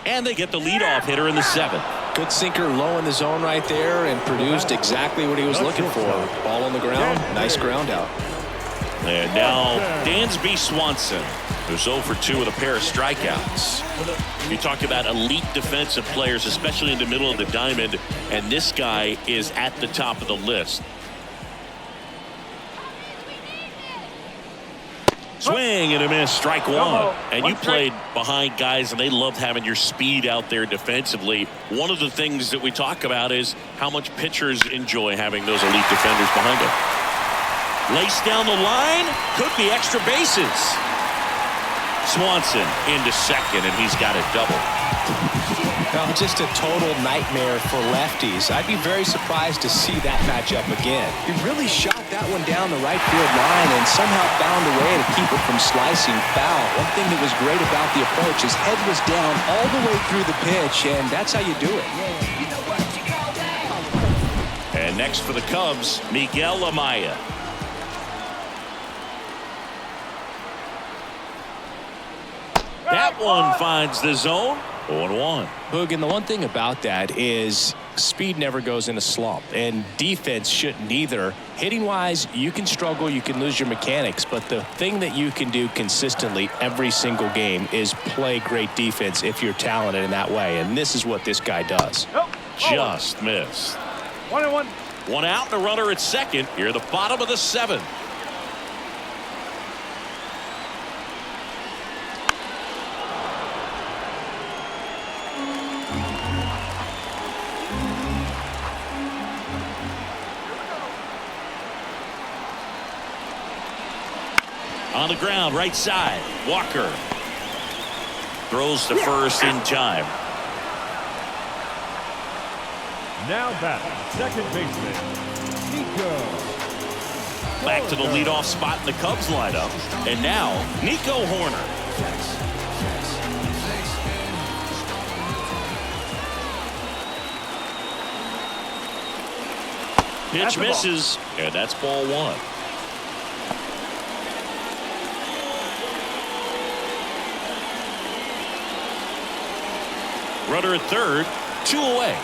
And they get the leadoff hitter in the 7th. Good sinker low in the zone right there and produced exactly what he was looking for. Ball on the ground, nice ground out. And now Dansby Swanson, who's 0 for 2 with a pair of strikeouts. You talk about elite defensive players, especially in the middle of the diamond, and this guy is at the top of the list. Swing and a miss, strike one. And you played behind guys, and they loved having your speed out there defensively. One of the things that we talk about is how much pitchers enjoy having those elite defenders behind them. Laced down the line, could be extra bases. Swanson into second, and he's got a double. Well, just a total nightmare for lefties. I'd be very surprised to see that matchup again. He really shot that one down the right field line and somehow found a way to keep it from slicing foul. One thing that was great about the approach, his head was down all the way through the pitch, and that's how you do it. And next for the Cubs, Miguel Amaya. That one finds the zone. 0-1. Hoog, and the one thing about that is speed never goes in a slump, and defense shouldn't either. Hitting-wise, you can struggle, you can lose your mechanics, but the thing that you can do consistently every single game is play great defense if you're talented in that way, and this is what this guy does. Just missed. 1-1. One out and a runner at second. Here at the bottom of the 7th. On the ground, right side. Walker. Throws to first in time. Now batting, second baseman, Nico. Back to the leadoff spot in the Cubs lineup. And now, Nico Horner. Pitch misses, and that's ball one. Runner at third, 2 away.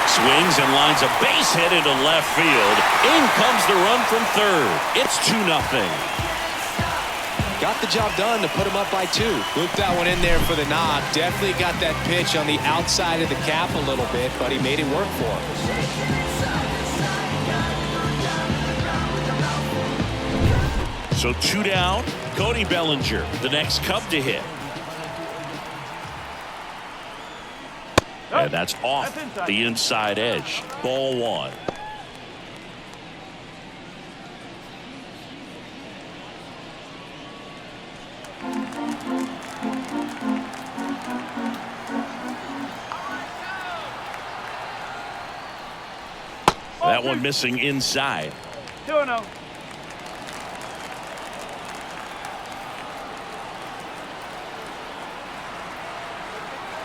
Swings and lines a base hit into left field. In comes the run from third. It's 2-0. Got the job done to put him up by 2. Looped that one in there for the knock. Definitely got that pitch on the outside of the cap a little bit, but he made it work for him. So 2 down. Cody Bellinger, the next Cub to hit. And that's off the inside edge. Ball one. That one missing inside. 2-0.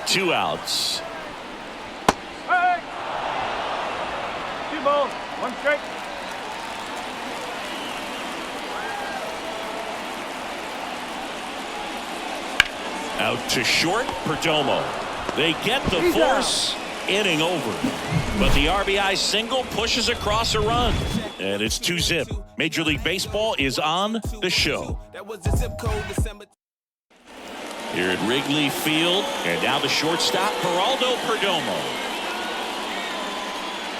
Two outs. Hey! 2 balls, 1 strike. Out to short, Perdomo. They get the force. Inning over. But the RBI single pushes across a run. And it's 2-zip. Major League Baseball is on the show. Here at Wrigley Field. And now the shortstop, Geraldo Perdomo.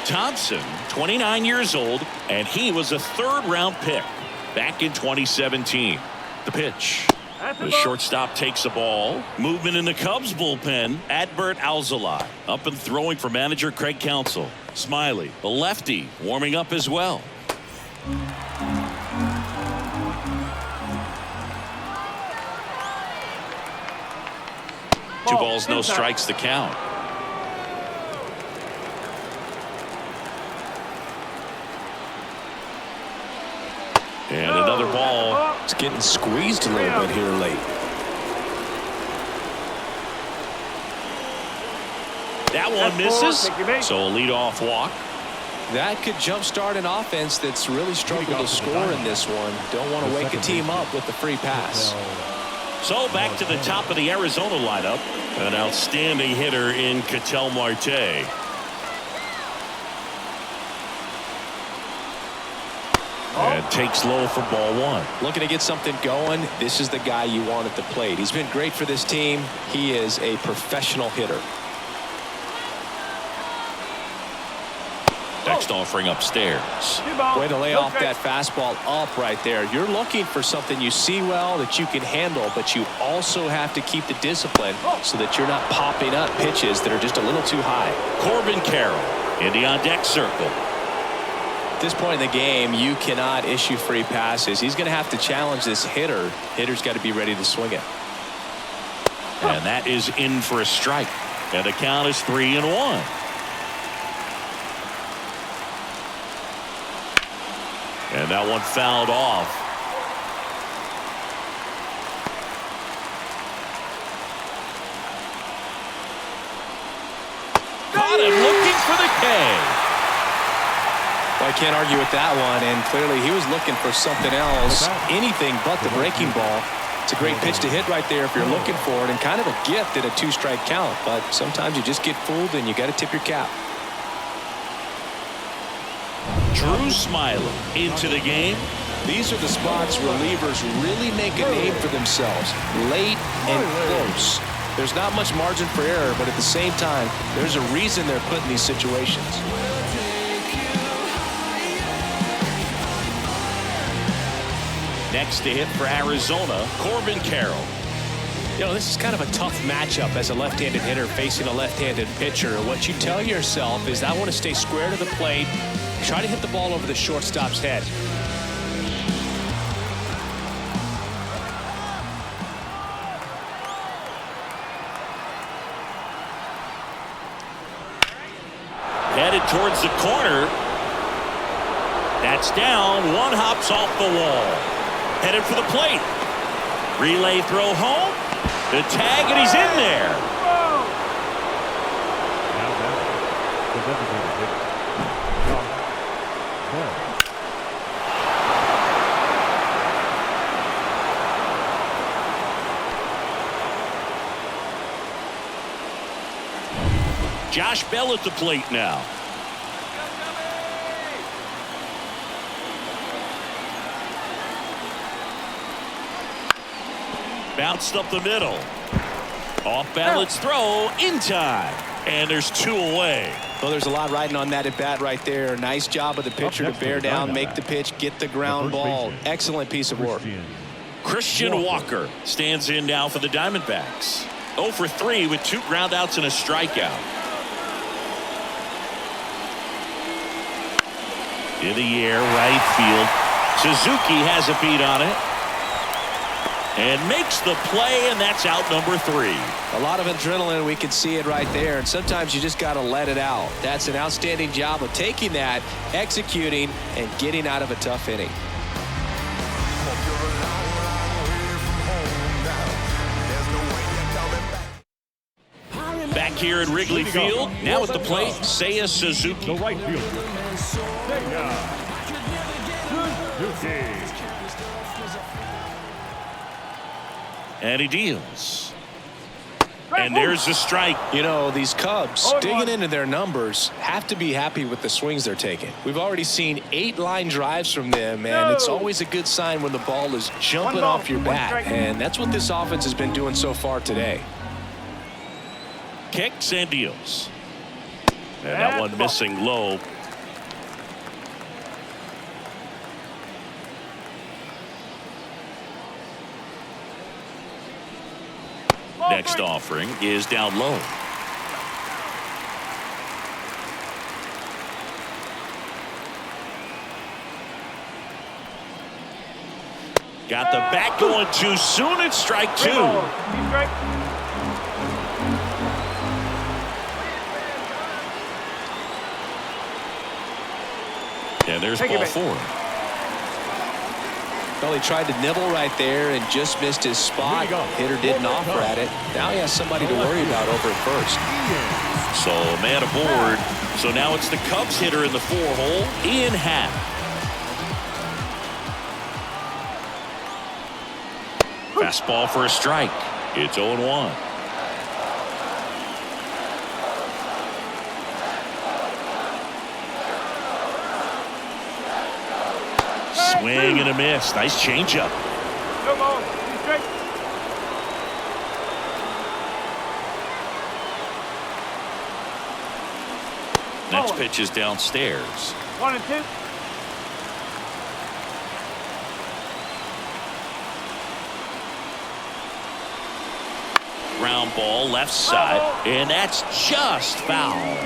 Thompson, 29 years old, and he was a 3rd-round pick back in 2017. The pitch. The shortstop takes the ball. Movement in the Cubs bullpen. Adbert Alzolay up and throwing for manager Craig Counsell. Smiley, the lefty, warming up as well. Two balls, no strikes, the count. And another ball. It's getting squeezed a little bit here late. That one misses. So a leadoff walk. That could jumpstart an offense that's really struggled to score in this one. Don't want to wake a team up with the free pass. So back to the top of the Arizona lineup. An outstanding hitter in Ketel Marte. And takes low for ball one. Looking to get something going. This is the guy you want at the plate. He's been great for this team. He is a professional hitter. Next offering upstairs. Way to lay off that fastball up right there. You're looking for something you see well that you can handle, but you also have to keep the discipline so that you're not popping up pitches that are just a little too high. Corbin Carroll in the on-deck circle. At this point in the game, you cannot issue free passes. He's going to have to challenge this hitter. Hitter's got to be ready to swing it. And that is in for a strike. And the count is 3-1. And that one fouled off. Caught him looking for the K. Well, I can't argue with that one, and clearly he was looking for something else, anything but the breaking ball. It's a great pitch to hit right there if you're looking for it, and kind of a gift at a 2-strike count, but sometimes you just get fooled and you got to tip your cap. Drew Smiley into the game. These are the spots relievers really make a name for themselves, late and close. There's not much margin for error, but at the same time, there's a reason they're put in these situations. Next to hit for Arizona, Corbin Carroll. You know, this is kind of a tough matchup as a left-handed hitter facing a left-handed pitcher. What you tell yourself is, I want to stay square to the plate, try to hit the ball over the shortstop's head. Headed towards the corner. That's down. One hops off the wall. Headed for the plate. Relay throw home. The tag, and he's in there. Now back the designated hitter. Josh Bell. Josh Bell at the plate now. Bounced up the middle. Off balance throw in time. And there's 2 away. Well, there's a lot riding on that at bat right there. Nice job of the pitcher to bear down, make the pitch, get the ground ball. Excellent piece of work. Christian Walker stands in now for the Diamondbacks. 0 for 3 with 2 groundouts and a strikeout. In the air, right field. Suzuki has a beat on it. And makes the play, and that's out number 3. A lot of adrenaline, we can see it right there, and sometimes you just got to let it out. That's an outstanding job of taking that, executing, and getting out of a tough inning. Back here at Wrigley Field, now at the plate, Seiya Suzuki. The right fielder, Seiya Suzuki. And he deals. And there's the strike. You know, these Cubs, digging into their numbers, have to be happy with the swings they're taking. We've already seen 8 line drives from them, and it's always a good sign when the ball is jumping off your bat. And that's what this offense has been doing so far today. Kicks and deals. And that one missing low. Next offering is down low. Got the bat going too soon. It's strike 2. And there's ball 4. Well, he tried to nibble right there and just missed his spot. Hitter didn't offer at it. Now he has somebody to worry about over at first. So man aboard. So now it's the Cubs hitter in the 4-hole, Ian Happ. Fastball for a strike. It's 0-1. Swing and a miss. Nice changeup. No ball. Straight. Next pitch is downstairs. 1 and 2. Ground ball left side, and that's just foul.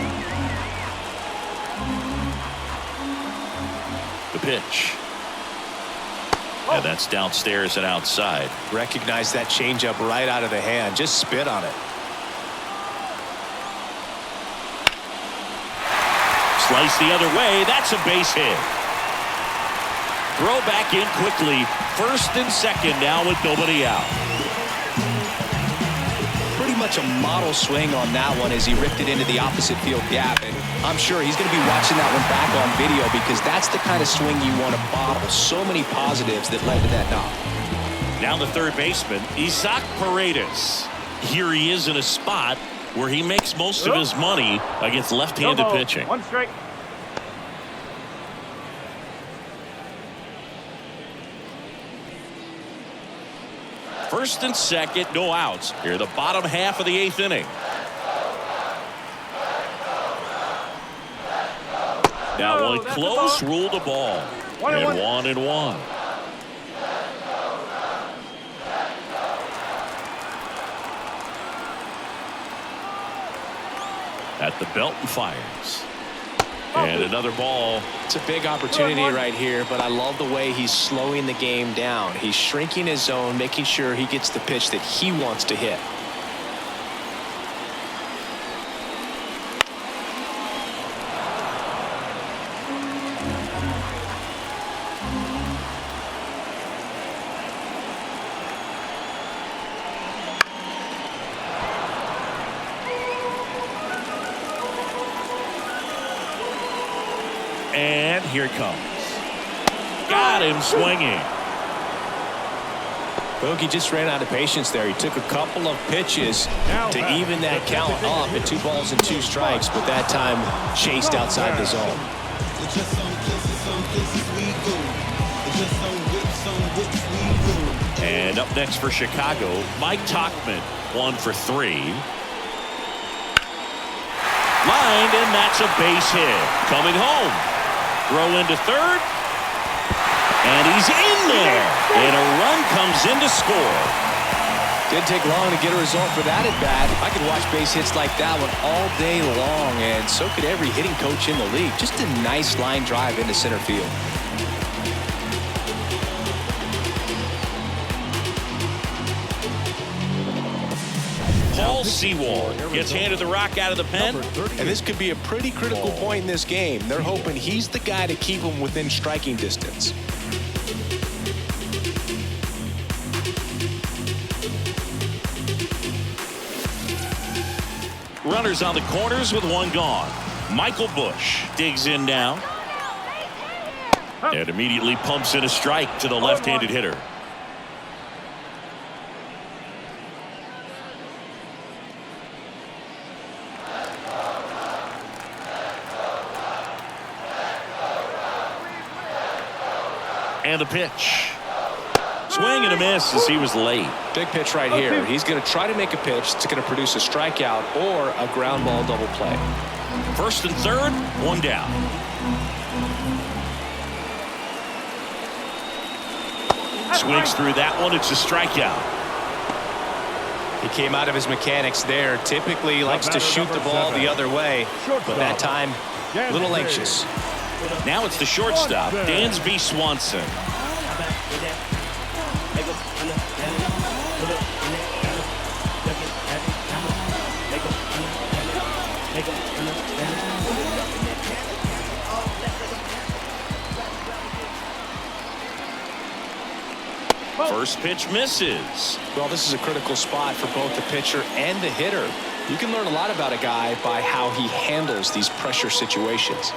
The pitch. And that's downstairs and outside. Recognize that changeup right out of the hand. Just spit on it. Slice the other way. That's a base hit. Throw back in quickly. First and second now with nobody out. Pretty much a model swing on that one as he ripped it into the opposite field gap. And I'm sure he's going to be watching that one back on video because that's the kind of swing you want to bottle. So many positives that led to that knock. Now the third baseman, Isaac Paredes. Here he is in a spot where he makes most of his money against left-handed pitching. 1 strike. First and second, no outs. Here the bottom half of the 8th inning. Now one close, ruled a ball. And 1-1. At the belt and fires. And another ball. It's a big opportunity right here, but I love the way he's slowing the game down. He's shrinking his zone, making sure he gets the pitch that he wants to hit. And here it comes. Got him swinging. Bogey just ran out of patience there. He took a couple of pitches to even that count up at 2 balls and 2 strikes, but that time chased outside the zone. And up next for Chicago, Mike Tauchman, 1 for 3. Lined, and that's a base hit. Coming home. Throw into third. And he's in there. And a run comes in to score. Didn't take long to get a result for that at bat. I could watch base hits like that one all day long, and so could every hitting coach in the league. Just a nice line drive into center field. Paul Sewald gets handed the rock out of the pen. And this could be a pretty critical point in this game. They're hoping he's the guy to keep him within striking distance. Runners on the corners with 1 gone. Michael Busch digs in now. And immediately pumps in a strike to the left-handed hitter. And the pitch. Swing and a miss as he was late. Big pitch right here. He's going to try to make a pitch that's going to produce a strikeout or a ground ball double play. First and third, 1 down. Swings through that one. It's a strikeout. He came out of his mechanics there. Typically likes to shoot the ball the other way, but that time a little anxious. Now it's the shortstop, Dansby Swanson. First pitch misses. Well, this is a critical spot for both the pitcher and the hitter. You can learn a lot about a guy by how he handles these pressure situations.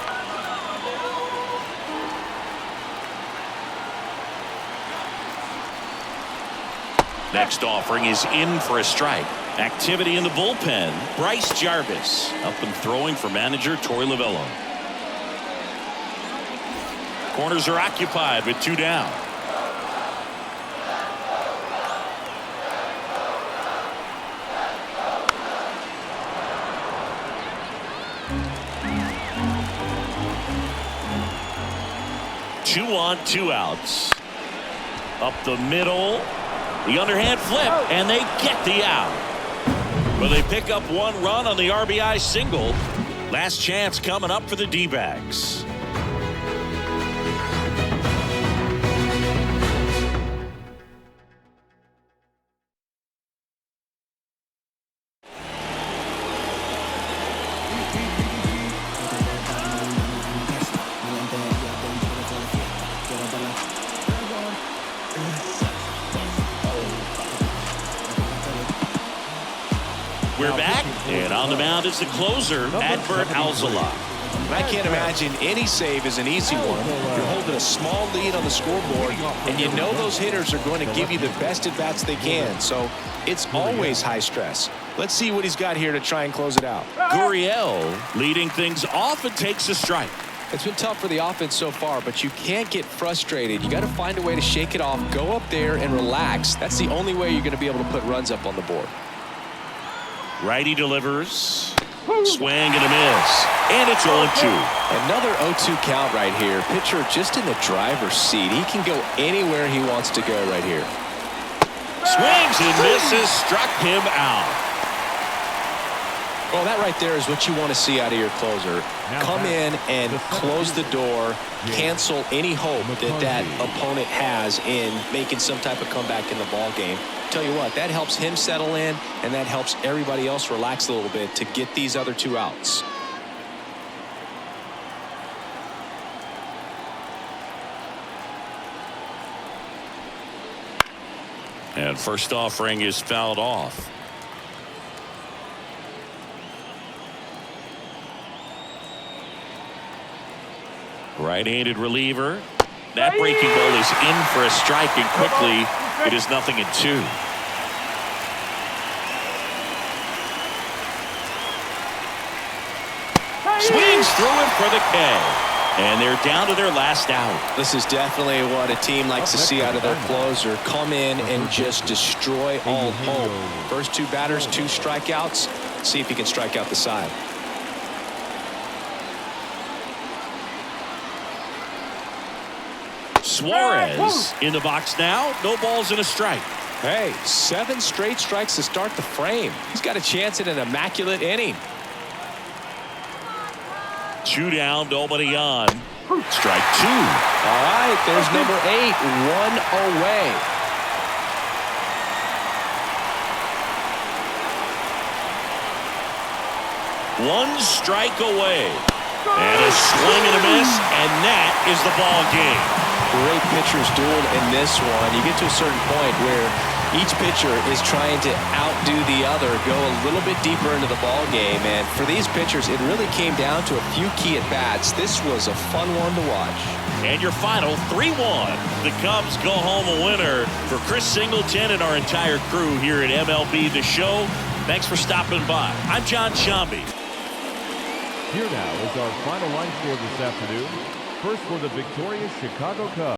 Next offering is in for a strike. Activity in the bullpen. Bryce Jarvis up and throwing for manager Torey Lovullo. Corners are occupied with 2 down. Two on, 2 outs. Up the middle. The underhand flip, and they get the out. But they pick up 1 run on the RBI single. Last chance coming up for the D-backs. We're back, and on the mound is the closer, Adbert Alzolay. I can't imagine any save is an easy one. You're holding a small lead on the scoreboard, and you know those hitters are going to give you the best at-bats they can, so it's always high stress. Let's see what he's got here to try and close it out. Gurriel leading things off and takes a strike. It's been tough for the offense so far, but you can't get frustrated. You got to find a way to shake it off, go up there and relax. That's the only way you're going to be able to put runs up on the board. Righty delivers. Swing and a miss. And it's 0-2. Another 0-2 count right here. Pitcher just in the driver's seat. He can go anywhere he wants to go right here. Swings and misses. Struck him out. Well, that right there is what you want to see out of your closer. Come in and close the door, cancel any hope that opponent has in making some type of comeback in the ball game. Tell you what, that helps him settle in, and that helps everybody else relax a little bit to get these other 2 outs. And first offering is fouled off. Right-handed reliever. That breaking ball is in for a strike, and quickly it is 0-2. Swings through it for the K. And they're down to their last out. This is definitely what a team likes to see out of their closer. Come in and just destroy all hope. First 2 batters, 2 strikeouts. See if he can strike out the side. Suarez in the box now. No balls and a strike. Hey, 7 straight strikes to start the frame. He's got a chance at an immaculate inning. 2 down, nobody on. Strike 2. All right, there's number 8, 1 away. One strike away. And a swing and a miss, and that is the ball game. Great pitchers duel in this one. You get to a certain point where each pitcher is trying to outdo the other, go a little bit deeper into the ball game, and for these pitchers it really came down to a few key at bats. This was a fun one to watch. And your final 3-1. The Cubs go home a winner. For Chris Singleton and our entire crew here at MLB The Show, thanks for stopping by. I'm John Shambi. Here now is our final line score this afternoon. First for the victorious Chicago Cubs.